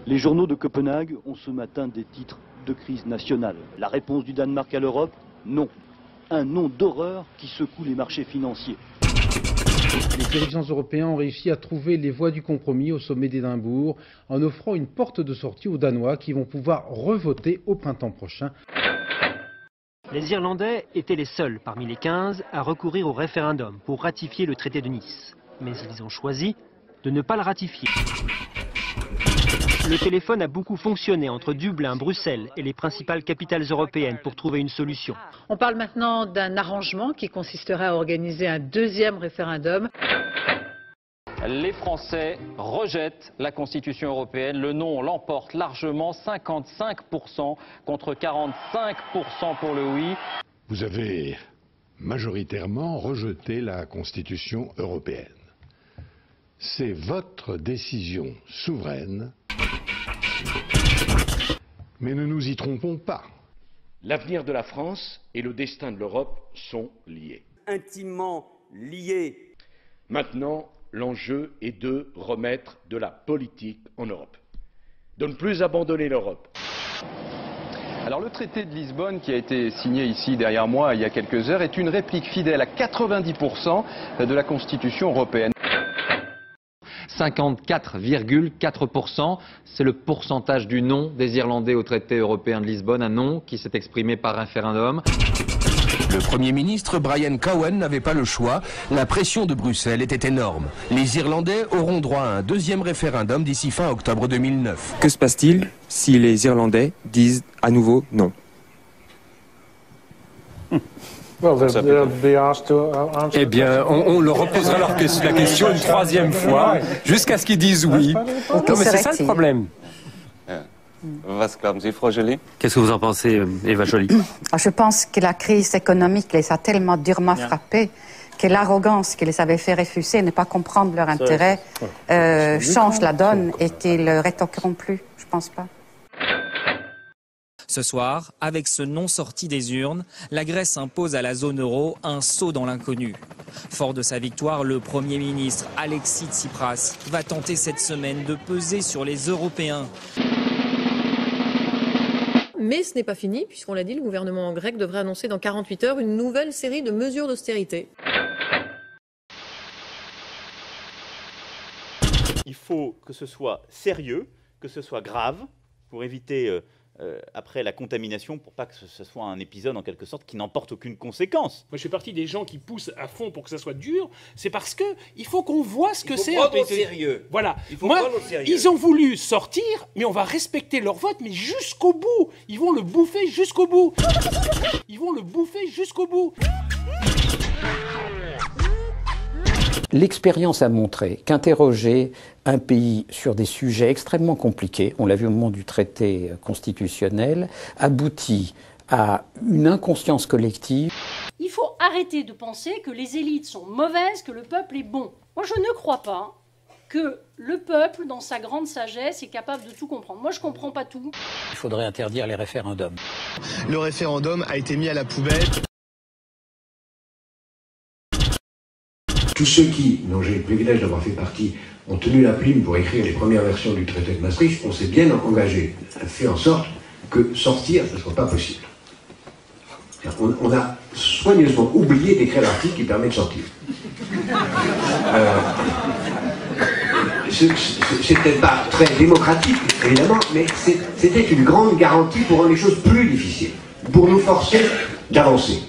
Les journaux de Copenhague ont ce matin des titres de crise nationale. La réponse du Danemark à l'Europe? Non. Un nom d'horreur qui secoue les marchés financiers. Les dirigeants européens ont réussi à trouver les voies du compromis au sommet d'Édimbourg en offrant une porte de sortie aux Danois qui vont pouvoir revoter au printemps prochain. Les Irlandais étaient les seuls parmi les 15 à recourir au référendum pour ratifier le traité de Nice. Mais ils ont choisi de ne pas le ratifier. Le téléphone a beaucoup fonctionné entre Dublin, Bruxelles et les principales capitales européennes pour trouver une solution. On parle maintenant d'un arrangement qui consisterait à organiser un deuxième référendum. Les Français rejettent la Constitution européenne. Le non l'emporte largement, 55% contre 45% pour le oui. Vous avez majoritairement rejeté la Constitution européenne. C'est votre décision souveraine. Mais ne nous y trompons pas. L'avenir de la France et le destin de l'Europe sont liés. Intimement liés. Maintenant, l'enjeu est de remettre de la politique en Europe. De ne plus abandonner l'Europe. Alors le traité de Lisbonne qui a été signé ici derrière moi il y a quelques heures est une réplique fidèle à 90% de la Constitution européenne. 54,4%, c'est le pourcentage du non des Irlandais au traité européen de Lisbonne, un non qui s'est exprimé par référendum. Le Premier ministre Brian Cowen n'avait pas le choix, la pression de Bruxelles était énorme. Les Irlandais auront droit à un deuxième référendum d'ici fin octobre 2009. Que se passe-t-il si les Irlandais disent à nouveau non? Eh bien, on leur reposera la question une troisième fois, jusqu'à ce qu'ils disent oui. Non, mais c'est ça le problème. Qu'est-ce que vous en pensez, Eva Joly? Je pense que la crise économique les a tellement durement frappés que l'arrogance qui les avait fait refuser, ne pas comprendre leur intérêt, change la donne et qu'ils ne rétorqueront plus. Je pense pas. Ce soir, avec ce non sorti des urnes, la Grèce impose à la zone euro un saut dans l'inconnu. Fort de sa victoire, le Premier ministre Alexis Tsipras va tenter cette semaine de peser sur les Européens. Mais ce n'est pas fini, puisqu'on l'a dit, le gouvernement grec devrait annoncer dans 48 heures une nouvelle série de mesures d'austérité. Il faut que ce soit sérieux, que ce soit grave, pour éviter après la contamination, pour pas que ce soit un épisode en quelque sorte qui n'emporte aucune conséquence. Moi je fais partie des gens qui poussent à fond pour que ça soit dur, c'est parce que il faut qu'on voit ce que c'est. Il faut prendre au sérieux. Voilà. Il faut prendre au sérieux. Ils ont voulu sortir, mais on va respecter leur vote, mais jusqu'au bout. Ils vont le bouffer jusqu'au bout. Ils vont le bouffer jusqu'au bout. L'expérience a montré qu'interroger un pays sur des sujets extrêmement compliqués, on l'a vu au moment du traité constitutionnel, aboutit à une inconscience collective. Il faut arrêter de penser que les élites sont mauvaises, que le peuple est bon. Moi, je ne crois pas que le peuple, dans sa grande sagesse, est capable de tout comprendre. Moi, je ne comprends pas tout. Il faudrait interdire les référendums. Le référendum a été mis à la poubelle. Tous ceux qui, dont j'ai le privilège d'avoir fait partie, ont tenu la plume pour écrire les premières versions du traité de Maastricht, on s'est bien engagé, fait en sorte que sortir ne soit pas possible. On a soigneusement oublié d'écrire l'article qui permet de sortir. C'était pas très démocratique, évidemment, mais c'était une grande garantie pour rendre les choses plus difficiles, pour nous forcer d'avancer.